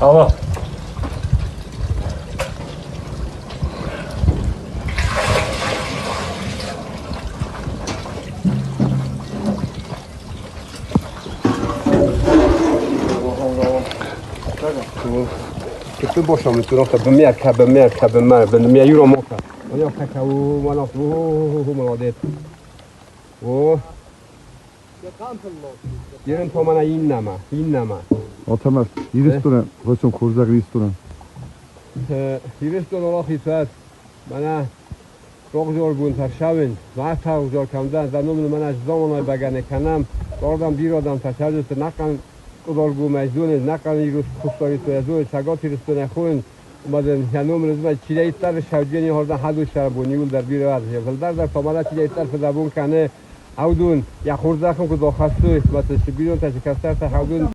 آقا تو باشم تو خب مرکب میارم موقع ولی کاکائو وانا تو مادر و یه تو من این نما Atamas, restoran, hoşum kurzak restoran. هیرستون الله خیسات من روزور بون ترشاون و تا روزور کمدن زنم من از زمانای بگنه کنم دادم بیرادم تشاجس نکن کدارگو مجدون نکن ایروز خستاری تو ازون چگاتی رستون خون مادن هنوم رزم چیزی تر شوجینی هردن حدو شربونیول در بیراد در تمام چیزی تر فدابون کنه هودون یا خورده خون که داخل مثل بیرون تشکستر تا هودون